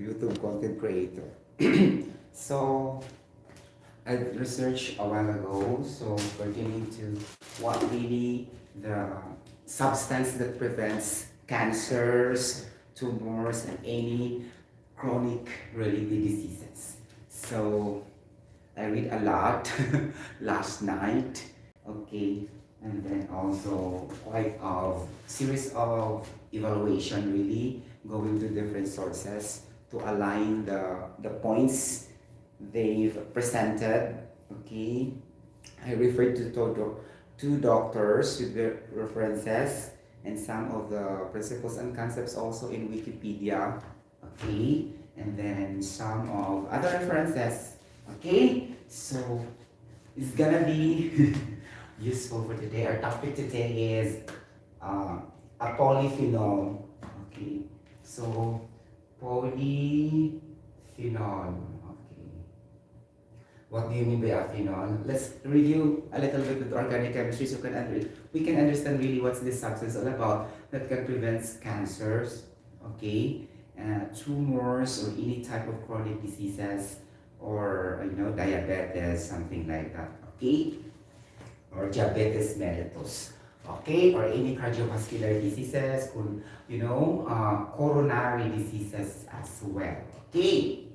YouTube content creator. So I researched a while ago, so pertaining to what really the substance that prevents cancers, tumors, and any chronic related diseases. So I read a lot last night, okay, and then also quite a series of evaluation really going to different sources to align the points they've presented, okay. I referred to two doctors with their references and some of the principles and concepts also in Wikipedia, okay, and then some of other references, okay. So it's gonna be useful for today. Our topic today is a polyphenol, okay. So polyphenol, okay. What do you mean by a phenol? Let's review a little bit with organic chemistry so we can understand really what's this substance all about that can prevent cancers, okay, tumors or any type of chronic diseases or diabetes, something like that, okay, or diabetes mellitus, okay, or any cardiovascular diseases, coronary diseases as well, okay.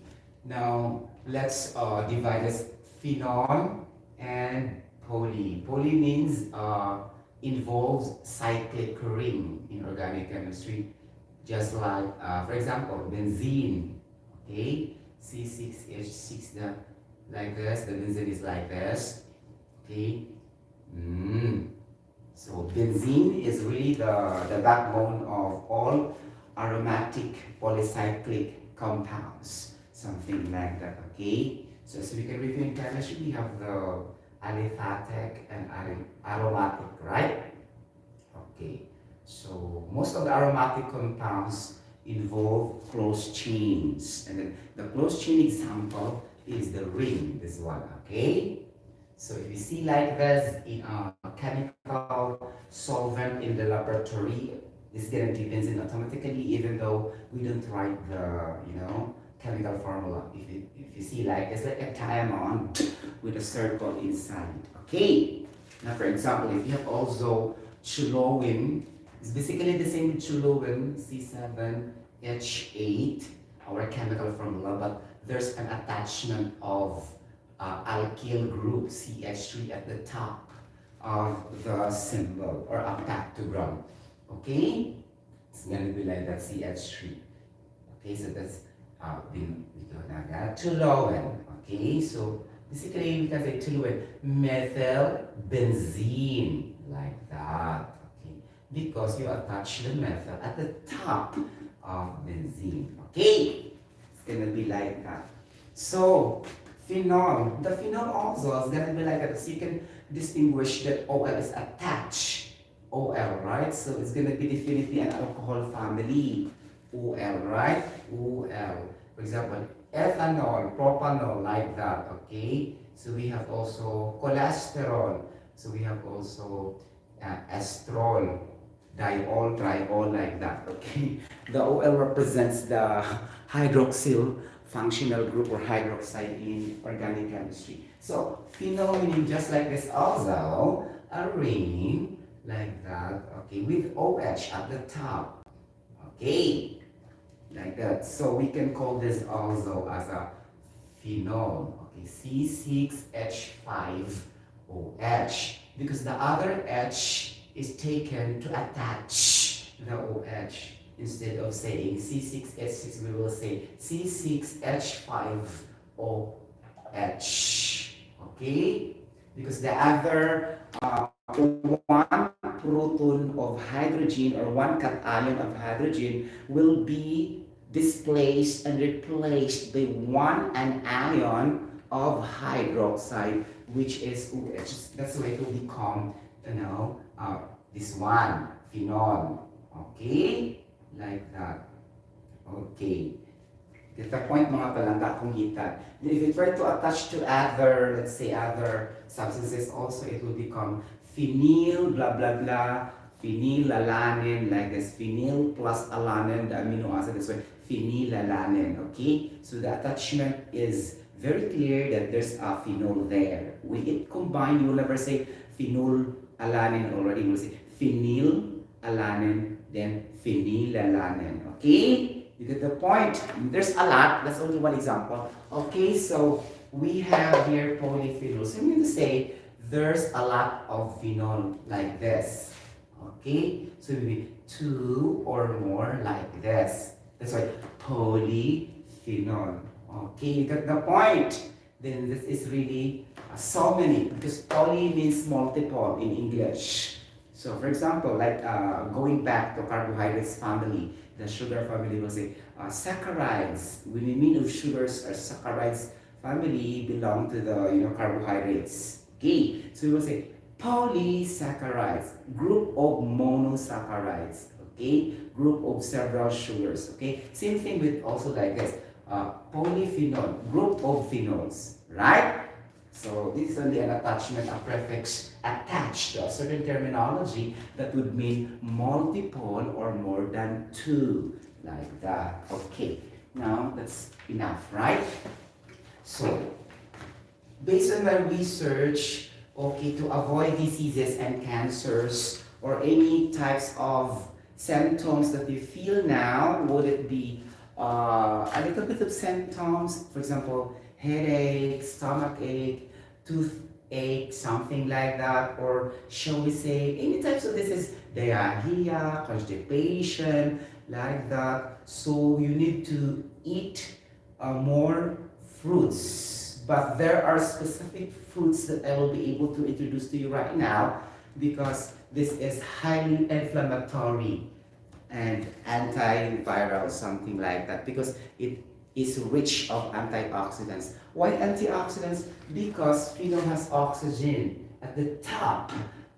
Now, let's divide this phenol and poly. Poly means involves cyclic ring in organic chemistry, just like, for example, benzene, okay, C6H6, like this, the benzene is like this, okay. So benzene is really the backbone of all aromatic polycyclic compounds, something like that, okay? So as we can review in chemistry, we have the aliphatic and aromatic, right? Okay, so most of the aromatic compounds involve closed chains, and then the closed chain example is the ring, this one, okay? So if you see like this in a chemical solvent in the laboratory, this is gonna give benzene automatically, even though we don't write the chemical formula. If you see like it's like a diamond with a circle inside. Okay. Now for example, if you have also toluene, it's basically the same with toluene, C7H8, our chemical formula, but there's an attachment of alkyl group CH3 at the top of the symbol or a pactogram. Okay, it's gonna be like that, CH3. Okay, so that's we go now that toluene. Okay, so basically we can say toluene, methyl benzene, like that. Okay, because you attach the methyl at the top of benzene. Okay, it's gonna be like that. So phenol, the phenol also is gonna be like that. So you can distinguish that OL is attached. OL, right? So it's gonna be definitely an alcohol family. OL, right? OL. For example, ethanol, propanol, like that, okay? So we have also cholesterol. So we have also estrol, diol, triol, like that, okay? The OL represents the hydroxyl functional group or hydroxide in organic chemistry. So phenol meaning just like this also, a ring like that, okay, with OH at the top, okay, like that. So we can call this also as a phenol, okay, C6H5OH, because the other H is taken to attach the OH. Instead of saying C6H6, we will say C6H5OH, okay, because the other one proton of hydrogen or one cation of hydrogen will be displaced and replaced by one anion of hydroxide, which is OH. That's why it will become, this one, phenol. Okay? Like that. Okay. Get the point, mga palangga kung hitan. Then if you try to attach to other, let's say other substances also, it will become phenyl, blah, blah, blah, phenylalanine, like this, phenyl plus alanine, the amino acid, this way, phenylalanin. Okay, so the attachment is very clear that there's a phenol there. When it combined, you will never say phenylalanin already. You will say phenylalanin, then phenylalanin. Okay, you get the point. There's a lot. That's only one example. Okay, so we have here polyphenols. I'm going to say there's a lot of phenol like this. Okay, so maybe two or more like this. That's why polyphenol. Okay, you got the point. Then this is really so many, because poly means multiple in English. So for example, like going back to carbohydrates family, the sugar family will say saccharides. When we mean of sugars or saccharides family belong to the carbohydrates. Okay, so we will say polysaccharides, group of monosaccharides. Okay, group of several sugars. Okay, same thing with also like this, polyphenol, group of phenols, right? So this is only an attachment, a prefix attached to a certain terminology that would mean multiple or more than two, like that. Okay, now that's enough, right? So, based on my research, okay, to avoid diseases and cancers or any types of symptoms that you feel now, would it be a little bit of symptoms, for example, headache, stomach ache, toothache, something like that, or shall we say any types of disease, diarrhea, constipation, like that. So you need to eat more fruits, but there are specific fruits that I will be able to introduce to you right now, because this is highly inflammatory and antiviral, something like that, because it is rich of antioxidants. Why antioxidants? Because phenol has oxygen at the top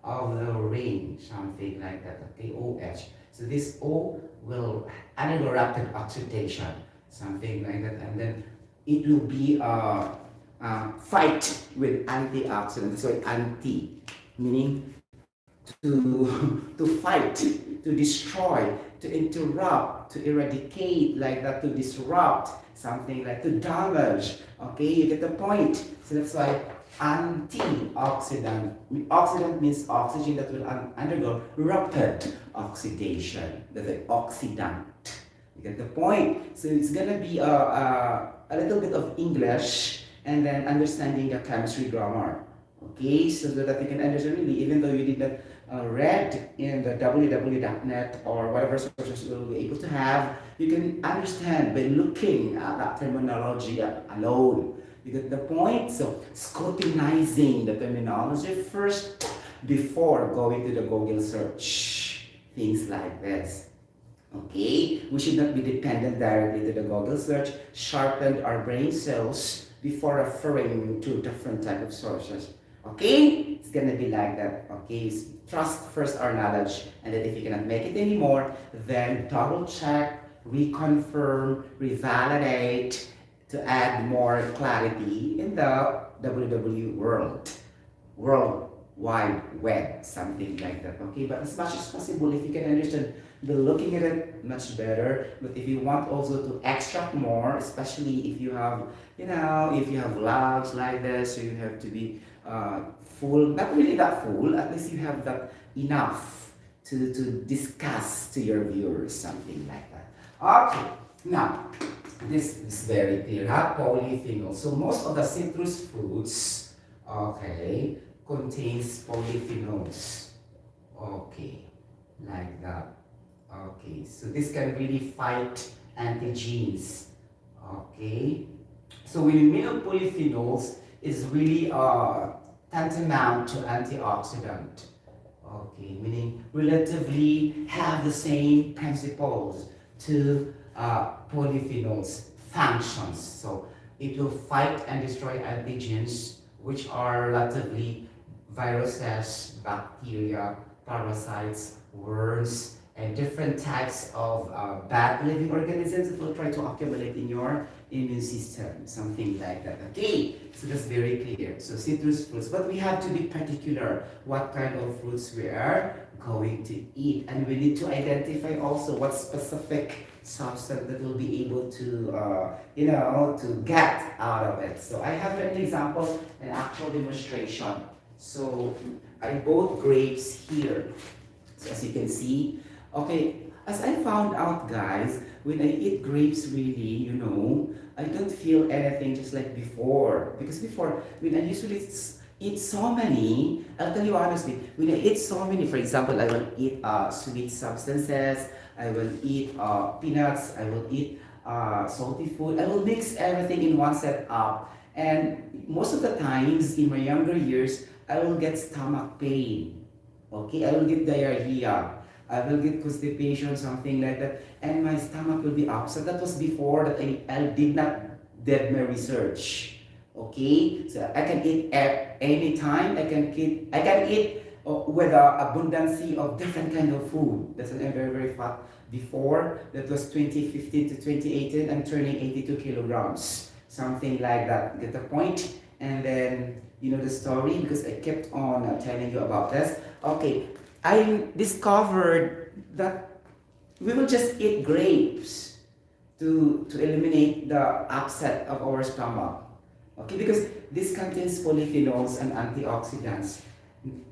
of the ring, something like that. Okay, OH. So this O will undergo rapid oxidation, something like that, and then it will be fight with antioxidants. So anti, meaning to fight, to destroy, to interrupt, to eradicate, like that, to disrupt, something like to damage. Okay, you get the point. So that's why antioxidant. Oxidant means oxygen that will undergo rapid oxidation. That's the oxidant. You get the point. So it's gonna be a little bit of English and then understanding the chemistry grammar. Okay, so that you can understand really, even though you did not read in the www.net or whatever sources you will be able to have, you can understand by looking at that terminology alone. You get the point? So scrutinizing the terminology first before going to the Google search. Things like this. Okay, we should not be dependent directly to the Google search. Sharpen our brain cells before referring to different type of sources. Okay, it's gonna be like that. Okay, trust first our knowledge, and then if you cannot make it anymore, then double check, reconfirm, revalidate to add more clarity in the WW world wide web, something like that. Okay, but as much as possible, if you can understand the looking at it, much better. But if you want also to extract more, especially if you have, if you have vlogs like this, so you have to be full, not really that full, at least you have that enough to discuss to your viewers, something like that. Okay, now this is very clear. Polyphenol. So most of the citrus fruits, okay, contains polyphenols. Okay, like that. Okay, so this can really fight antigens. Okay, so when you mean of polyphenols, is really tantamount to antioxidant. Okay, meaning relatively have the same principles to polyphenols functions. So it will fight and destroy antigens, which are relatively viruses, bacteria, parasites, worms, and different types of bad living organisms that will try to accumulate in your immune system, something like that. Okay, so that's very clear. So citrus fruits, but we have to be particular what kind of fruits we are going to eat, and we need to identify also what specific substance that will be able to, to get out of it. So I have an example, an actual demonstration. So I bought grapes here. So as you can see, okay, as I found out, guys, when I eat grapes, really, I don't feel anything just like before. Because before, when I usually eat so many, I'll tell you honestly, when I eat so many, for example, I will eat sweet substances, I will eat peanuts, I will eat salty food, I will mix everything in one set up. And most of the times, in my younger years, I will get stomach pain. Okay, I will get diarrhea. I will get constipation, something like that, and my stomach will be upset. That was before that I did not did my research. Okay, so I can eat at any time. I can eat with a abundance of different kind of food. That's why I'm very very fat. Before that was 2015 to 2018. I'm turning 82 kilograms, something like that. Get the point? And then you know the story because I kept on telling you about this. Okay, I discovered that we will just eat grapes to eliminate the upset of our stomach. Okay, because this contains polyphenols and antioxidants.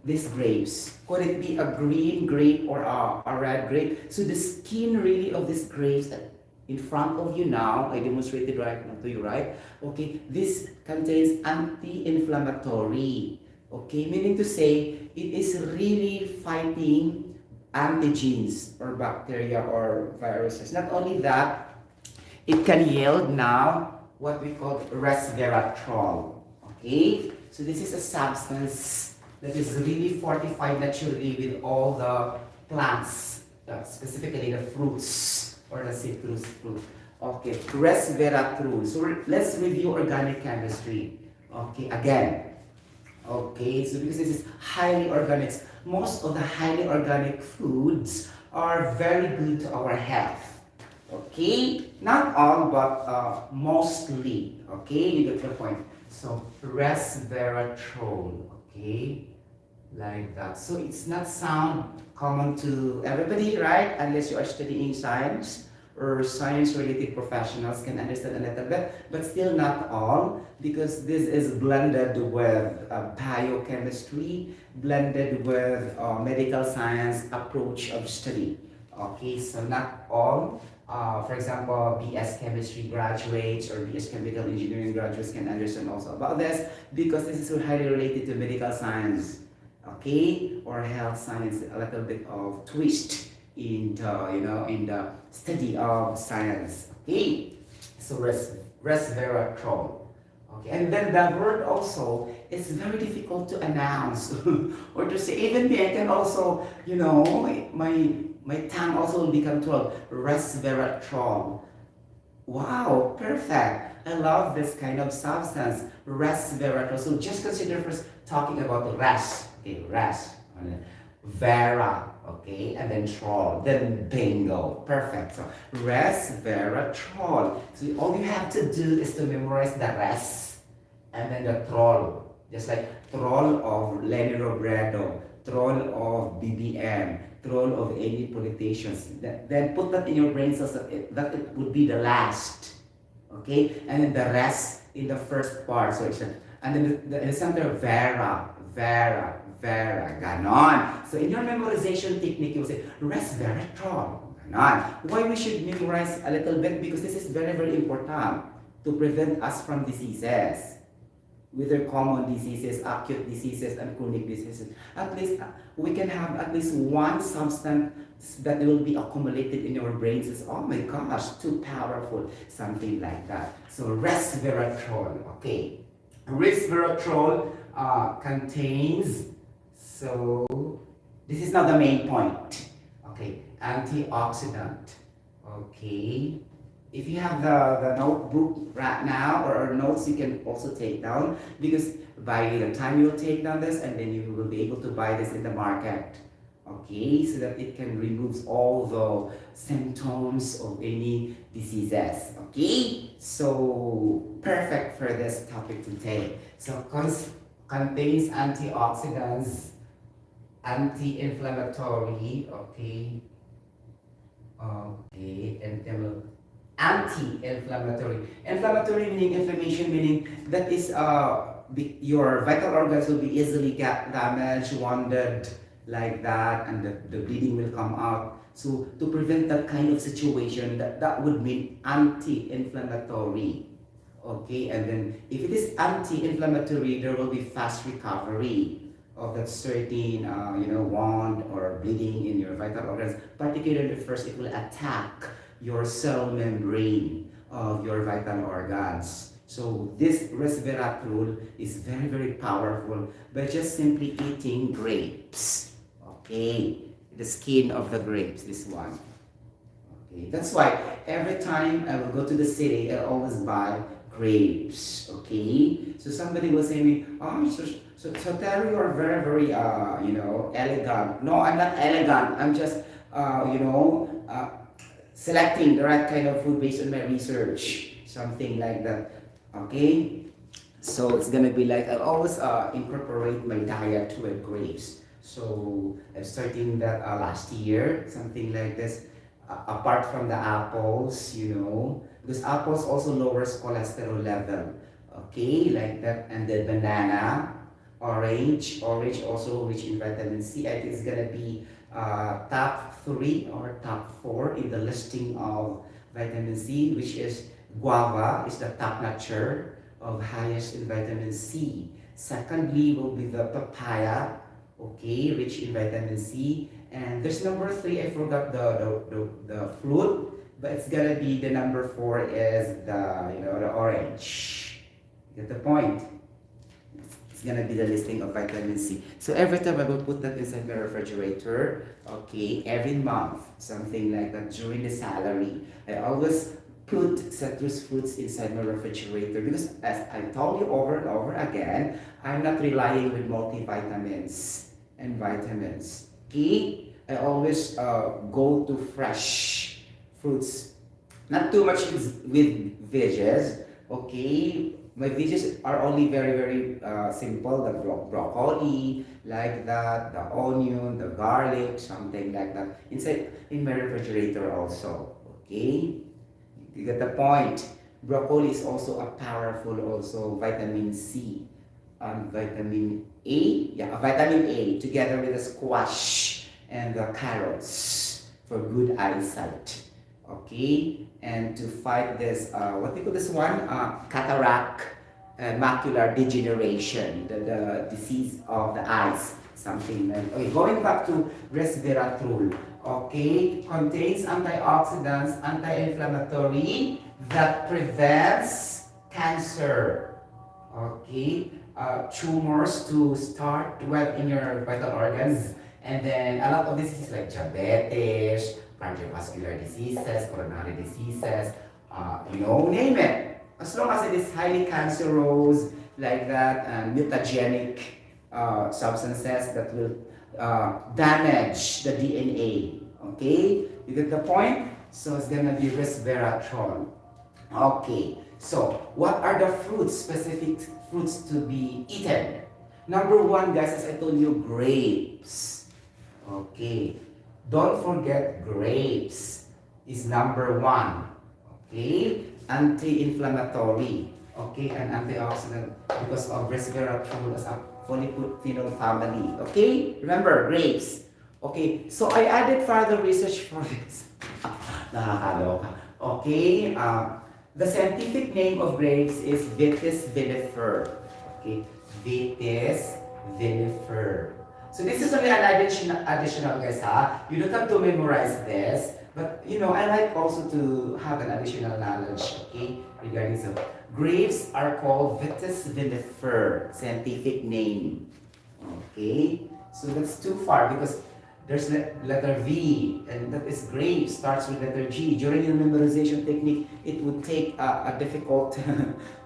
These grapes, could it be a green grape or a red grape? So the skin really of these grapes in front of you now, I demonstrated right now to you, right? Okay, this contains anti-inflammatory. Okay, meaning to say it is really fighting antigens or bacteria or viruses. Not only that, it can yield now what we call resveratrol. Okay, so this is a substance that is really fortified naturally with all the plants, specifically the fruits or the citrus fruit. Okay, resveratrol. So let's review organic chemistry. Okay, again. Okay, so because this is highly organic, most of the highly organic foods are very good to our health. Okay, not all, but mostly. Okay, you get the point. So resveratrol. Okay, like that. So it's not sound common to everybody, right? Unless you are studying science or science-related professionals can understand a little bit, but still not all, because this is blended with biochemistry, blended with medical science approach of study. Okay, so not all. For example, BS chemistry graduates or BS chemical engineering graduates can understand also about this, because this is so highly related to medical science, okay, or health science, a little bit of twist in the study of science. Okay, so resveratrol. Okay, and then the word also is very difficult to announce or to say. Even me, I can also, my tongue also will become 12. Resveratrol. Wow, perfect. I love this kind of substance, resveratrol. So just consider first talking about res. Okay, res. Vera, okay, and then troll, then bingo, perfect. So resveratrol. So all you have to do is to memorize the res and then the troll, just like troll of Lenny Robredo, troll of BBM, troll of any politicians. Then put that in your brain so that it would be the last, okay, and then the rest in the first part. So it's and then the center Vera, ganon. So in your memorization technique, you will say resveratrol, ganon. Why we should memorize a little bit? Because this is very, very important to prevent us from diseases, whether common diseases, acute diseases, and chronic diseases. At least we can have at least one substance that will be accumulated in your brains. It's, oh my gosh, too powerful, something like that. So resveratrol, okay. Resveratrol contains, so this is not the main point, okay, antioxidant, okay. If you have the notebook right now or notes, you can also take down, because by the time you'll take down this, and then you will be able to buy this in the market, okay, so that it can remove all the symptoms of any diseases, okay. So perfect for this topic today. So contains antioxidants, anti-inflammatory, okay, Okay, and anti-inflammatory. Inflammatory meaning inflammation meaning that is your vital organs will be easily get damaged, wounded like that, and the bleeding will come out. So to prevent that kind of situation, that would mean anti-inflammatory. Okay, and then if it is anti-inflammatory, there will be fast recovery of that certain, wound or bleeding in your vital organs. Particularly first, it will attack your cell membrane of your vital organs. So this resveratrol is very, very powerful by just simply eating grapes. Okay, the skin of the grapes, this one. Okay, that's why every time I will go to the city, I always buy grapes. Okay, so somebody will say to me, "Oh, so Terry, you're very, very, elegant." No, I'm not elegant. I'm just, selecting the right kind of food based on my research, something like that. Okay, so it's gonna be like I always incorporate my diet with grapes. So I'm starting that last year, something like this. Apart from the apples, because apples also lowers cholesterol level. Okay, like that, and the banana, orange also rich in vitamin C. I think it's gonna be top three or top four in the listing of vitamin C, which is guava is the top notcher of highest in vitamin C. Secondly will be the papaya, okay, rich in vitamin C. And there's number three, I forgot the fruit, but it's gonna be the number four is the orange. Get the point? It's gonna be the listing of vitamin C. So every time I will put that inside my refrigerator, okay, every month, something like that during the salary, I always put citrus fruits inside my refrigerator because as I told you over and over again, I'm not relying with multivitamins and vitamins. Okay, I always go to fresh fruits, not too much with veggies. Okay, my veggies are only very, very simple. The broccoli, like that, the onion, the garlic, something like that. Inside in my refrigerator also. Okay, you get the point. Broccoli is also a powerful also vitamin C and vitamin A. Yeah, vitamin A together with the squash and the carrots for good eyesight. Okay, and to fight this, what do you call this one? Cataract, macular degeneration, the disease of the eyes, something like. Okay, going back to resveratrol. Okay, contains antioxidants, anti-inflammatory that prevents cancer. Okay, tumors to start well in your vital organs, and then a lot of diseases like diabetes, cardiovascular diseases, coronary diseases, name it. As long as it is highly cancerous, like that, and mutagenic substances that will damage the DNA. Okay, you get the point? So it's gonna be resveratrol. Okay, so what are the fruits, specific fruits to be eaten? Number one, guys, as I told you, grapes. Okay, don't forget grapes is number one. Okay, anti-inflammatory. Okay, and antioxidant because of resveratrol as a polyphenol family. Okay, remember grapes. Okay, so I added further research for this. Nakakaloka. Okay, the scientific name of grapes is Vitis vinifera. Okay, Vitis vinifera. So this is only an additional guys ha. You don't have to memorize this, but I like also to have an additional knowledge, okay, regarding some. Grapes are called Vitis vinifera, scientific name. Okay, so that's too far because there's letter V, and that is grape, starts with letter G. During your memorization technique, it would take a difficult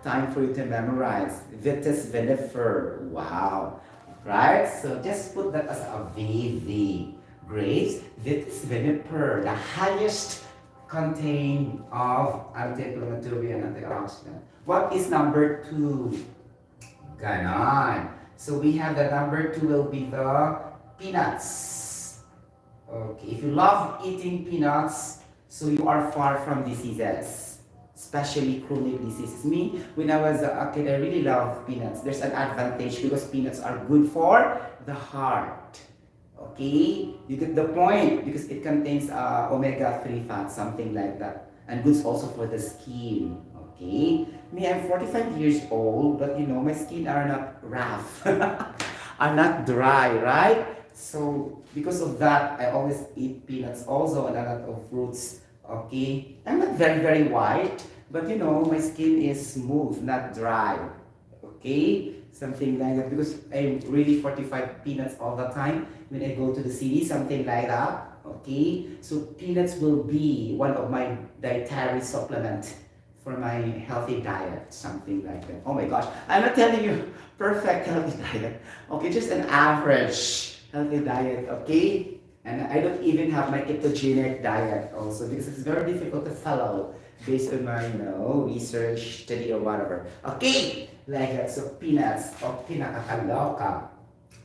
time for you to memorize. Vitis vinifera, wow. Right? So just put that as a VV. Grapes, Vitis vinifera, the highest contain of anti-inflammatory and antioxidant. What is number two? Ganon. So we have the number two will be the peanuts. Okay, if you love eating peanuts, So you are far from diseases, especially chronic diseases. Me, when I was a kid, I really love peanuts. There's an advantage because peanuts are good for the heart. Okay, you get the point because it contains omega-3 fats, something like that, and good also for the skin. Okay, me, I'm 45 years old, but you know my skin are not rough, are not dry, right? So because of that, I always eat peanuts also and a lot of fruits. Okay, I'm not very white, but you know my skin is smooth, not dry. Okay, something like that because I really fortify peanuts all the time when I go to the city, something like that. Okay, so peanuts will be one of my dietary supplement for my healthy diet, something like that. Oh my gosh, I'm not telling you perfect healthy diet. Okay, just an average healthy diet. Okay, and I don't even have my ketogenic diet also because it's very difficult to follow based on my research study or whatever. Okay, like that. So peanuts. Okay, nakakaloka.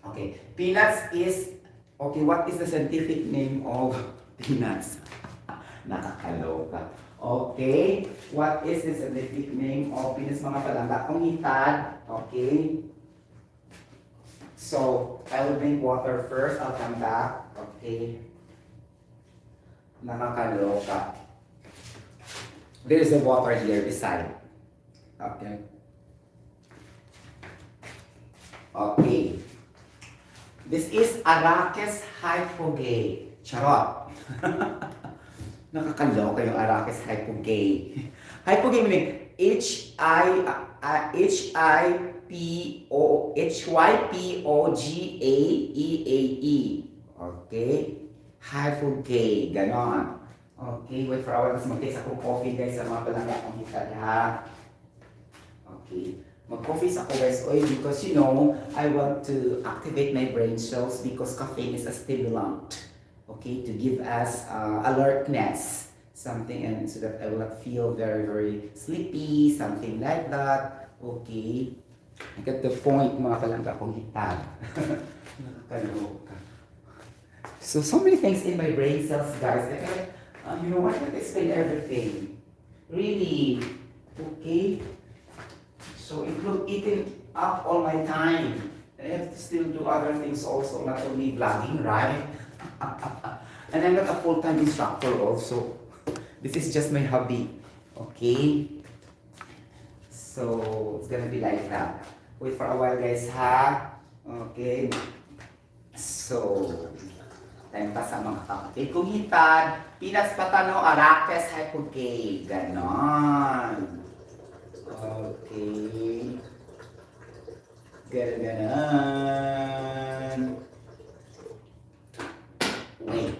Okay, peanuts is okay. What is the scientific name of peanuts? Nakakaloka. Okay, what is the scientific name of peanuts, mga palangga? Kungitad. Okay. So, I will drink water first. I'll come back. Okay. Nakakaloka. There's a water here beside. Okay. Okay. This is Arachis hypogae. Charot. Nakakaloka yung Arachis hypogae. Hypogae meaning Hypogae. Okay? Hypogae. Ganon. Okay, wait for a while. Mas mag-taste ako coffee guys sa mga palangga akong hitad ha. Okay. Mag-coffee ako guys oil because you know, I want to activate my brain cells because caffeine is a stimulant. Okay, to give us alertness. Something and so that I will not feel very sleepy, something like that. Okay. I get the point mga palangga akong hitad. Nakakaloka. So many things in my brain cells guys. You know, I can't explain everything. Really. Okay? So include eating up all my time. I have to still do other things also, not only vlogging, right? And I'm not a full-time instructor also. This is just my hobby. Okay? So, it's gonna be like that. Wait for a while guys, ha? Okay? So, time pa sa mga kapatid. Kung hitad, peanuts patano, Arachis hypogae. Ganon. Okay. Ganon. Wait.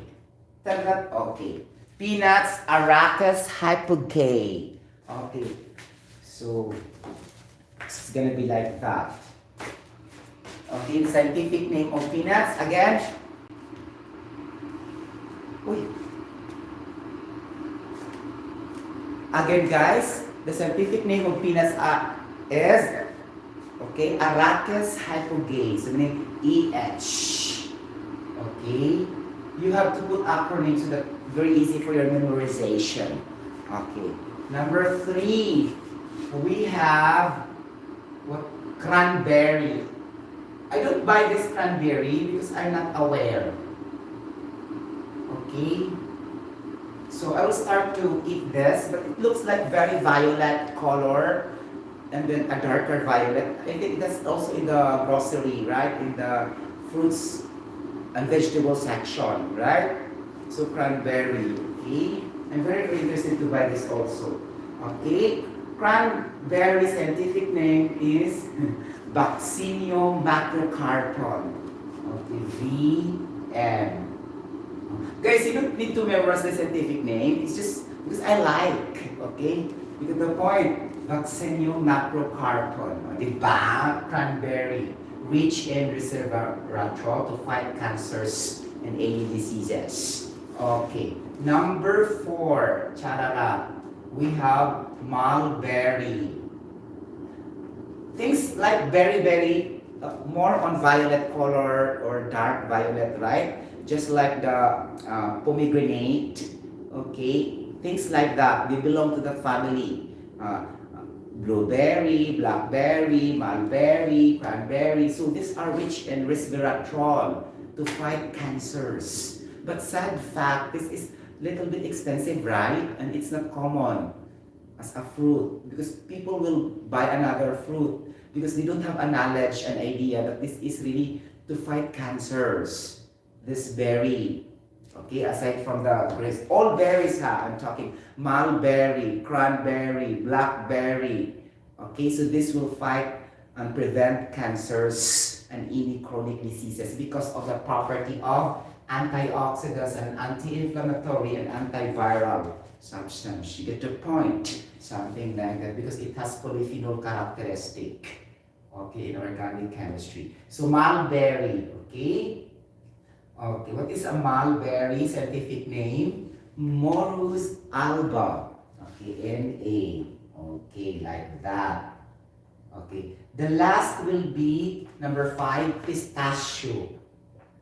Tagat, okay. Peanuts, Arachis hypogae. Okay. So, it's gonna be like that. Okay, the scientific name of peanuts, again. Uy. Again guys, the scientific name of peanuts is okay, Arachis hypogae. So meaning EH. Okay. You have to put acronyms so that very easy for your memorization. Okay. Number 3, we have what cranberry. I don't buy this cranberry because I'm not aware. Okay, so I will start to eat this, but it looks like very violet color and then a darker violet. I think that's also in the grocery, right? In the fruits and vegetable section, right? So cranberry, okay? I'm very interested to buy this also. Okay, cranberry scientific name is Vaccinio macrocarpon. Okay, VM. Guys, you don't need to memorize the scientific name. It's just because I like, okay? You get the point. Vaccinio macrocarpon. Diba? Cranberry. Rich in resveratrol to fight cancers and alien diseases. Okay. Number 4. Charara. We have mulberry. Things like berry, more on violet color or dark violet, right? Just like the pomegranate, Okay, things like that. They belong to the family. Blueberry, blackberry, mulberry, cranberry. So these are rich in resveratrol to fight cancers. But sad fact, this is little bit expensive, right? And it's not common as a fruit because people will buy another fruit because they don't have a knowledge and idea that this is really to fight cancers. This berry, okay, aside from the grapes, all berries I'm talking mulberry, cranberry, blackberry. Okay, so this will fight and prevent cancers and any chronic diseases because of the property of antioxidants and anti-inflammatory and antiviral substance. You get the point, something like that, because it has polyphenol characteristic. Okay, in organic chemistry. So mulberry, okay. Okay, what is a mulberry scientific name? Morus alba. Okay, Na. Okay, like that. Okay, the last will be number 5, pistachio.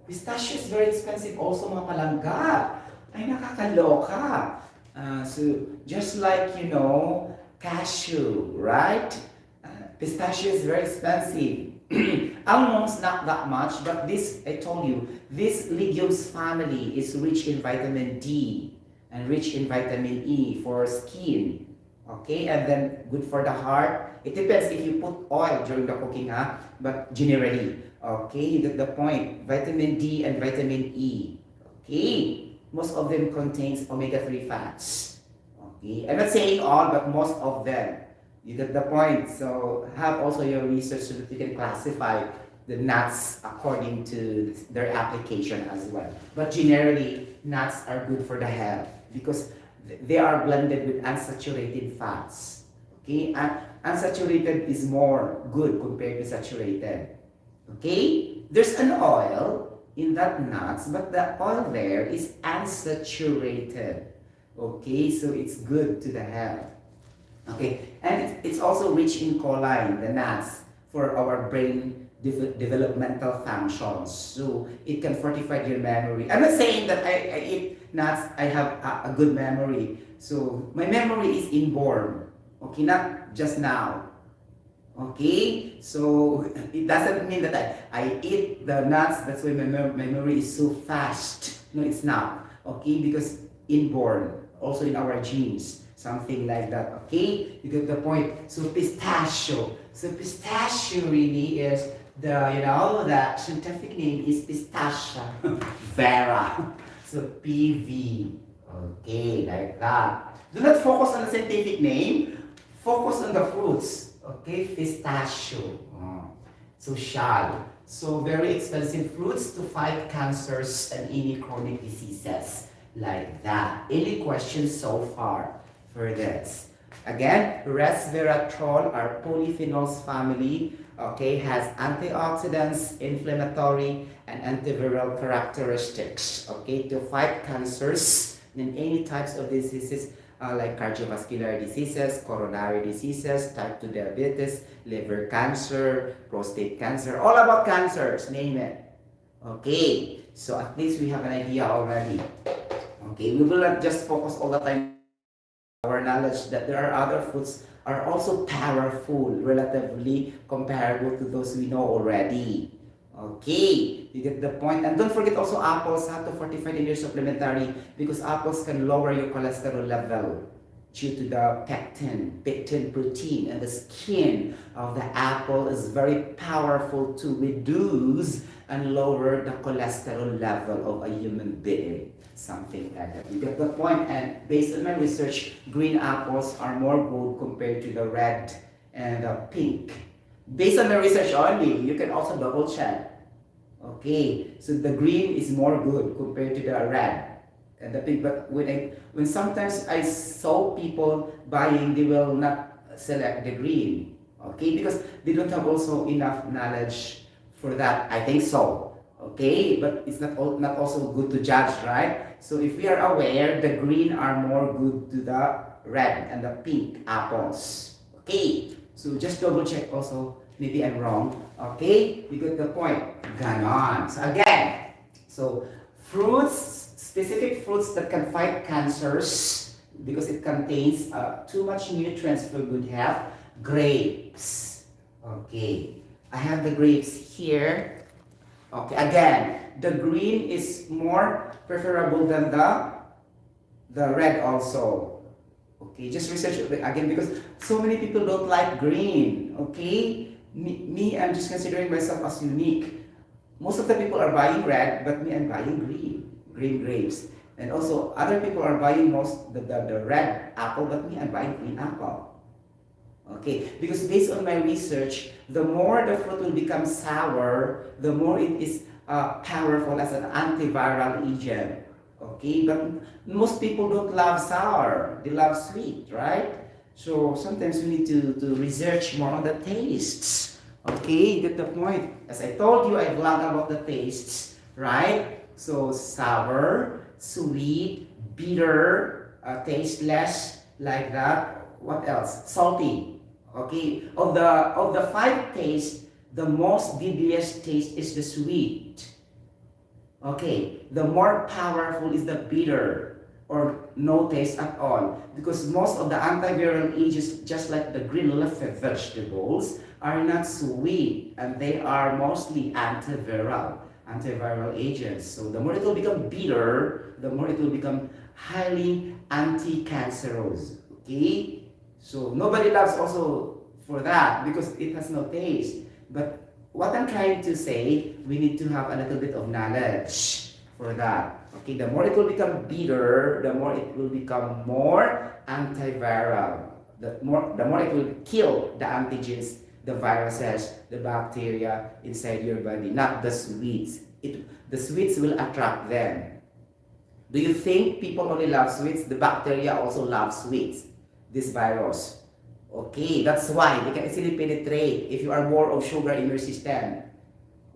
Pistachio is very expensive also, mga palangga. Ay, nakakaloka. So, just like, cashew, right? Pistachio is very expensive. Almonds not that much, but this, I told you, this legumes family is rich in vitamin D and rich in vitamin E for skin. Okay, and then good for the heart. It depends if you put oil during the cooking, but generally, okay, you get the point. Vitamin D and vitamin E. Okay, most of them contains omega-3 fats. Okay, I'm not saying all, but most of them. You get the point. So have also your research so that you can classify the nuts according to their application as well. But generally, nuts are good for the health because they are blended with unsaturated fats. Okay, and unsaturated is more good compared to saturated. Okay, there's an oil in that nuts, but the oil there is unsaturated. Okay, so it's good to the health. Okay, and it's also rich in choline, the nuts, for our brain developmental functions. So it can fortify your memory. I'm not saying that I eat nuts, I have a good memory. So my memory is inborn. Okay, not just now. Okay, so it doesn't mean that I eat the nuts, that's why my memory is so fast. No, it's not. Okay, because inborn, also in our genes. Something like that, okay? You get the point. So pistachio. So pistachio really is the scientific name is Pistachia vera. So PV. Okay, like that. Do not focus on the scientific name. Focus on the fruits. Okay, pistachio. So shy. So very expensive fruits to fight cancers and any chronic diseases. Like that. Any questions so far? For this. Again, resveratrol, our polyphenols family, okay, has antioxidants, inflammatory, and antiviral characteristics, okay, to fight cancers and any types of diseases like cardiovascular diseases, coronary diseases, type 2 diabetes, liver cancer, prostate cancer, all about cancers, name it. Okay, so at least we have an idea already. Okay, we will not just focus all the time our knowledge that there are other foods are also powerful, relatively comparable to those we know already. Okay, you get the point. And don't forget also apples have to fortify in your supplementary because apples can lower your cholesterol level due to the pectin protein, and the skin of the apple is very powerful to reduce and lower the cholesterol level of a human being. Something like that. You get the point. And based on my research, green apples are more good compared to the red and the pink. Based on my research only, you can also double check. Okay, so the green is more good compared to the red and the pink. But when sometimes I saw people buying, they will not select the green. Okay, because they don't have also enough knowledge for that. I think so. Okay, but it's not also good to judge, right? So if we are aware, the green are more good to the red and the pink apples. Okay, so just double check also. Maybe I'm wrong. Okay, you get the point. Ganon. So again, so fruits specific fruits that can fight cancers because it contains too much nutrients for good health. Grapes. Okay, I have the grapes here. Okay, again, the green is more preferable than the red also. Okay, just research it again because so many people don't like green. Okay, I'm just considering myself as unique. Most of the people are buying red, but me, I'm buying green grapes. And also, other people are buying the red apple, but me, I'm buying green apple. Okay, because based on my research, the more the fruit will become sour, the more it is powerful as an antiviral agent. Okay, but most people don't love sour, they love sweet, right? So sometimes we need to research more on the tastes. Okay, get the point. As I told you, I vlog about the tastes, right? So sour, sweet, bitter, tasteless, like that. What else? Salty. Okay, of the five tastes, the most deadliest taste is the sweet. Okay, the more powerful is the bitter or no taste at all because most of the antiviral agents, just like the green leafy vegetables, are not sweet and they are mostly antiviral agents. So the more it will become bitter, the more it will become highly anti-cancerous. Okay, so nobody loves also for that because it has no taste. But what I'm trying to say, we need to have a little bit of knowledge for that. Okay, the more it will become bitter, the more it will become more antiviral. The more it will kill the antigens, the viruses, the bacteria inside your body, not the sweets. The sweets will attract them. Do you think people only love sweets? The bacteria also love sweets. This virus. Okay, that's why they can easily penetrate if you are more of sugar in your system.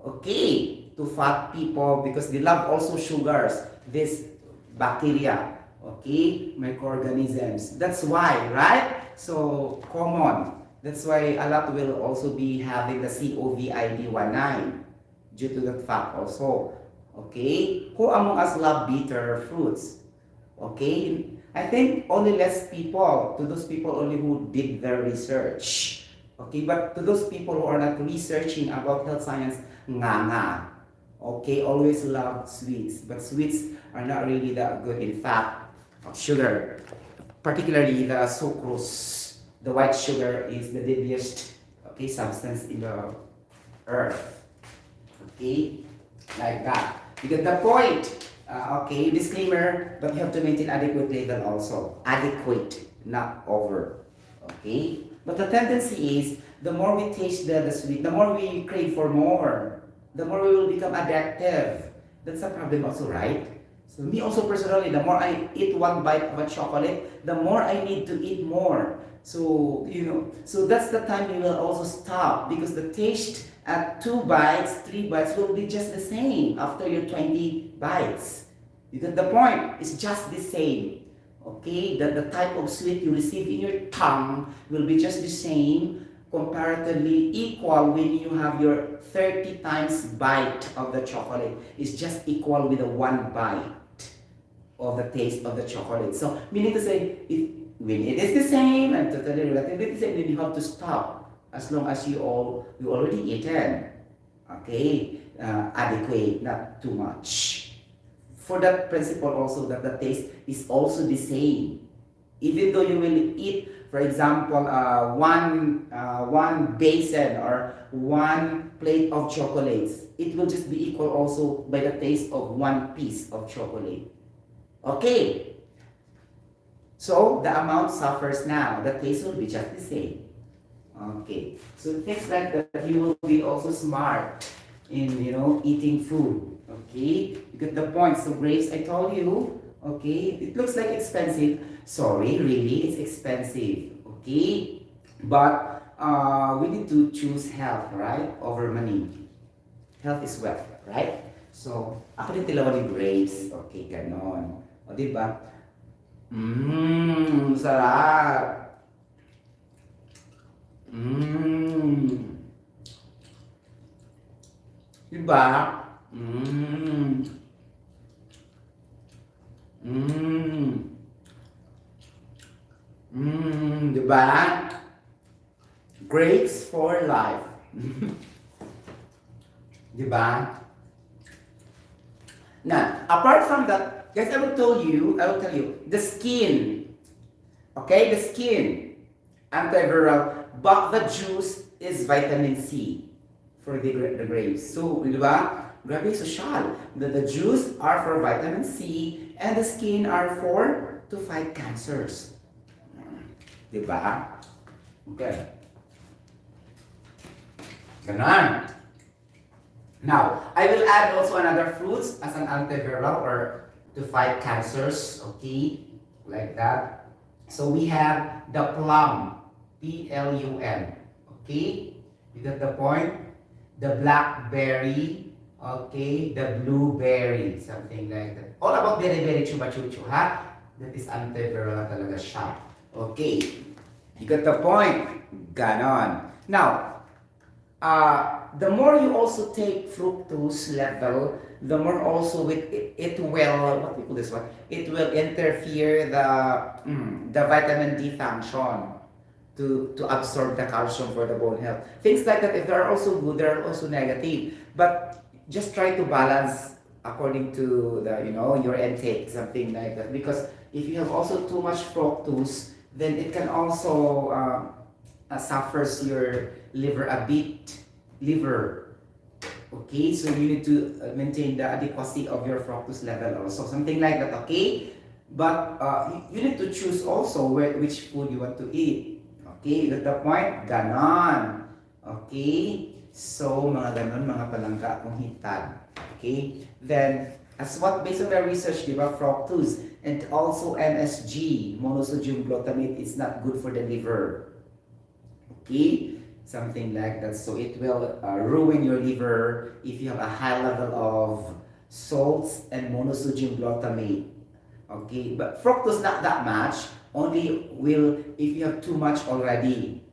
Okay, to fat people because they love also sugars, this bacteria, okay, microorganisms. That's why, right? So common. That's why a lot will also be having the COVID-19 due to that fact also. Okay, who among us love bitter fruits? Okay, I think only less people, to those people only who did their research. Okay, but to those people who are not researching about health science, nga. Okay, always love sweets, but sweets are not really that good. In fact, sugar, particularly the sucrose, the white sugar is the deadliest, okay, substance in the earth. Okay, like that. You get the point. Okay, disclaimer, but you have to maintain adequate level also. Adequate, not over. Okay? But the tendency is, the more we taste the sweet, the more we crave for more. The more we will become addictive. That's a problem also, right? So me also personally, the more I eat one bite of a chocolate, the more I need to eat more. So, so that's the time you will also stop because the taste at 2 bites, 3 bites will be just the same after your 20 bites. You get the point? It's just the same. Okay? The type of sweet you receive in your tongue will be just the same, comparatively equal when you have your 30 times bite of the chocolate. It's just equal with a 1 bite of the taste of the chocolate. So, meaning to say, when it is the same and totally relatively the same, then you have to stop as long as you already eaten. Okay, adequate, not too much. For that principle also that the taste is also the same. Even though you will eat, for example, one basin or 1 plate of chocolates, it will just be equal also by the taste of 1 piece of chocolate. Okay, so the amount suffers now. The taste will be just the same. Okay, so things like that, you will be also smart in eating food. Okay, you get the point. So grapes, I told you. Okay, it looks like expensive. Sorry, really, it's expensive. Okay, but we need to choose health, right, over money. Health is wealth, right? So ako din tilawan yung grapes. Okay, ganon. O diba? Sarap. Diba? Diba? Grapes for life. Diba? Now, apart from that, guys, I will tell you, the skin, okay, the skin, antiviral, but the juice is vitamin C for the grapes. So, di ba? Grabe social. The juice are for vitamin C and the skin are for to fight cancers. Di ba? Okay. Ganon. Now, I will add also another fruits as an antiviral or to fight cancers, okay? Like that. So we have the plum, Plum, okay? You got the point? The blackberry, okay? The blueberry, something like that. All about berry-berry, chuba-chuchu, ha? That is antiviral na talaga siya. Okay. You got the point? Ganon. Now, the more you also take fructose level, the more also it will, what we call this one, it will interfere the vitamin D function to absorb the calcium for the bone health. Things like that, if they are also good, they are also negative. But just try to balance according to the, your intake, something like that. Because if you have also too much fructose, then it can also suffers your liver a bit. Okay, so you need to maintain the adequacy of your fructose level also, something like that, okay? But you need to choose also which food you want to eat. Okay, you got the point? Ganon. Okay, so mga ganon, mga palangga kung hitad. Okay, then as what based on the research, di ba, fructose and also MSG, monosodium glutamate, is not good for the liver. Okay, something like that. So it will ruin your liver if you have a high level of salts and monosodium glutamate. Okay, but fructose not that much. Only will if you have too much already.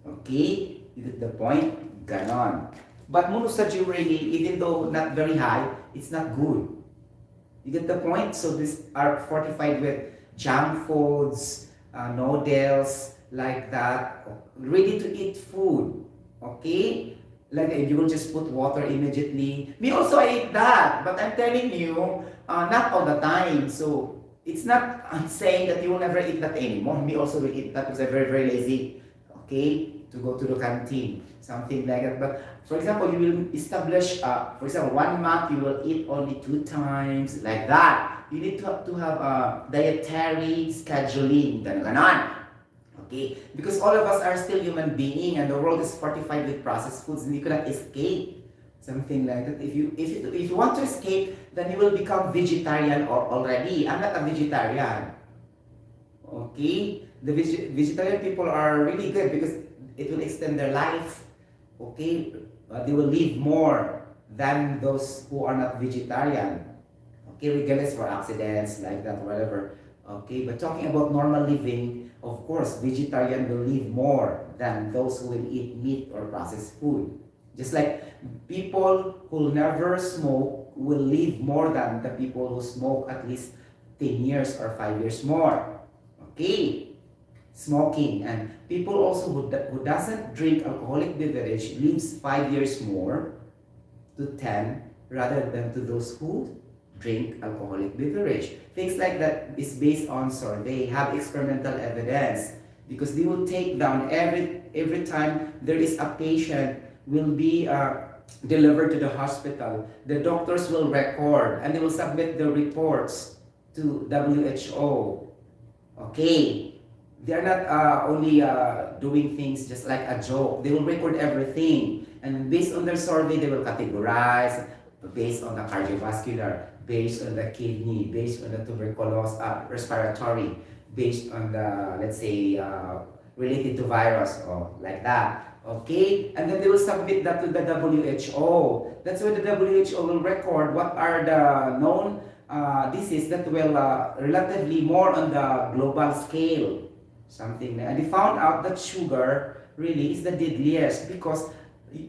Okay, you get the point? Ganon. But monosodium really, even though not very high, it's not good. You get the point? So these are fortified with junk foods, noodles, like that, ready to eat food. Okay, like you will just put water immediately. Me also, I eat that, but I'm telling you, not all the time. So it's not, I'm saying that you will never eat that anymore. Me also will eat that because I'm very, very lazy, okay, to go to the canteen, something like that. But for example, you will establish, for example, 1 month you will eat only 2 times, like that. You need to have a dietary scheduling, ganon. Okay, because all of us are still human being and the world is fortified with processed foods and you cannot escape, something like that. If you want to escape, then you will become vegetarian already. I'm not a vegetarian. Okay, the vegetarian people are really good because it will extend their life. Okay, they will live more than those who are not vegetarian. Okay, regardless for accidents like that, whatever. Okay, but talking about normal living, of course, vegetarian will live more than those who will eat meat or processed food. Just like people who never smoke will live more than the people who smoke at least 10 years or 5 years more. Okay, smoking. And people also who doesn't drink alcoholic beverage lives 5 years more to 10 rather than to those who drink alcoholic beverage. Things like that is based on survey, have experimental evidence, because they will take down every time there is a patient will be delivered to the hospital. The doctors will record and they will submit the reports to WHO. Okay, they are not only doing things just like a joke. They will record everything, and based on their survey, they will categorize based on the cardiovascular, based on the kidney, based on the tuberculosis, respiratory, based on the, let's say, related to virus or like that. Okay, and then they will submit that to the WHO. That's why the WHO will record what are the known diseases that will relatively more on the global scale. Something, and they found out that sugar really is the deadliest because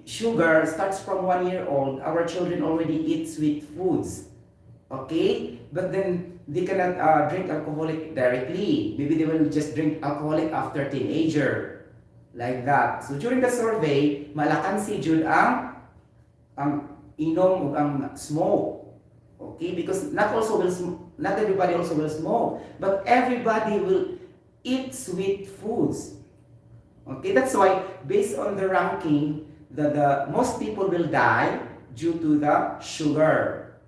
sugar starts from 1 year old. Our children already eat sweet foods. Okay, but then they cannot drink alcoholic directly. Maybe they will just drink alcoholic after teenager, like that. So during the survey, malakan si Jude ang inom ug ang smoke. Okay, because not everybody also will smoke, but everybody will eat sweet foods. Okay, that's why based on the ranking, the most people will die due to the sugar.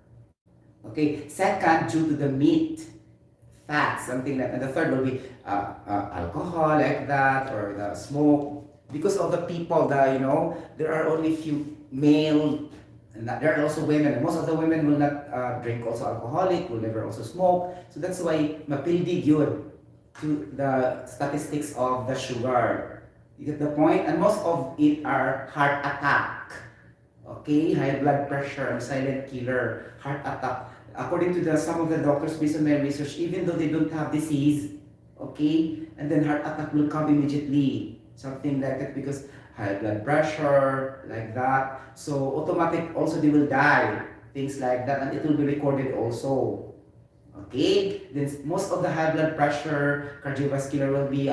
Okay, second, due to the meat, fat, something like that. And the third will be alcohol, like that, or the smoke. Because of the people that, there are only few male, and there are also women. And most of the women will not drink also alcoholic, will never also smoke. So that's why mapildi yun to the statistics of the sugar. You get the point? And most of it are heart attack. Okay, high blood pressure and silent killer, heart attack. According to some of the doctors based on my research, even though they don't have disease, okay, and then heart attack will come immediately, something like that, because high blood pressure, like that. So automatic also they will die, things like that, and it will be recorded also. Okay, then most of the high blood pressure, cardiovascular will be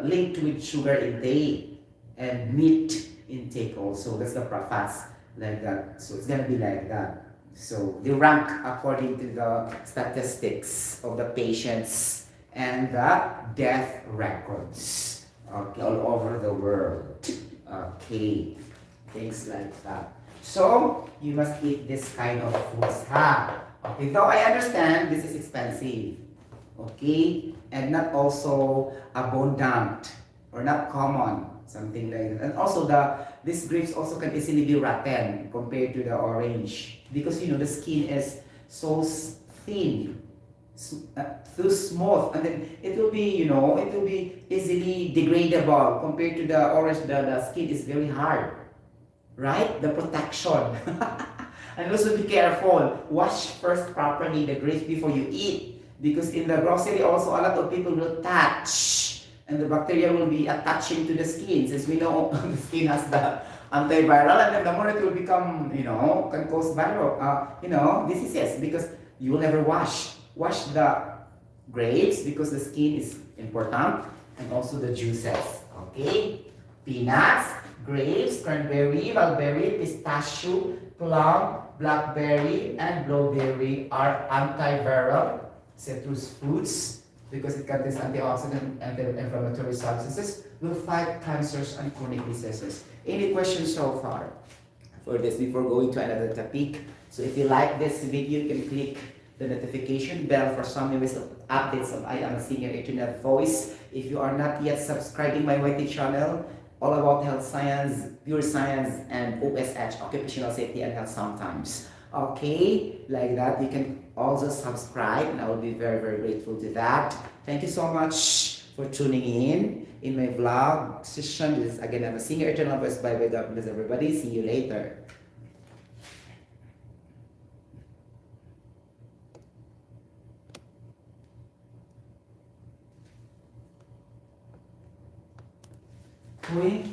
linked with sugar intake and meat intake also. That's the fats, like that. So it's gonna be like that. So they rank according to the statistics of the patients and the death records. Okay, all over the world. Okay, things like that. So you must eat this kind of foods, ha? Okay, though I understand this is expensive. Okay, and not also abundant or not common, something like that. And also these grapes also can easily be rotten compared to the orange, because the skin is so thin, too smooth, and then it will be easily degradable compared to the orange. The skin is very hard, right? The protection. And also be careful. Wash first properly the grapes before you eat, because in the grocery also a lot of people will touch, and the bacteria will be attaching to the skin, since we know the skin has the antiviral, and then the more it will become, can cause viral, diseases, because you will never wash the grapes, because the skin is important, and also the juices. Okay, peanuts, grapes, cranberry, mulberry, pistachio, plum, blackberry, and blueberry are antiviral citrus fruits, because it contains antioxidant and anti-inflammatory substances, will fight cancers and chronic diseases. Any questions so far for this before going to another topic? So if you like this video, you can click the notification bell for some news updates of I Am a Senior Internet Voice. If you are not yet subscribing my YT channel, all about health science, pure science, and OSH, occupational safety and health sometimes. Okay, like that, you can also subscribe, and I will be very, very grateful to that. Thank you so much for tuning in my vlog session. This is again, I'm a Senior Eternal Voice. Bye bye, God bless everybody. See you later. Uy.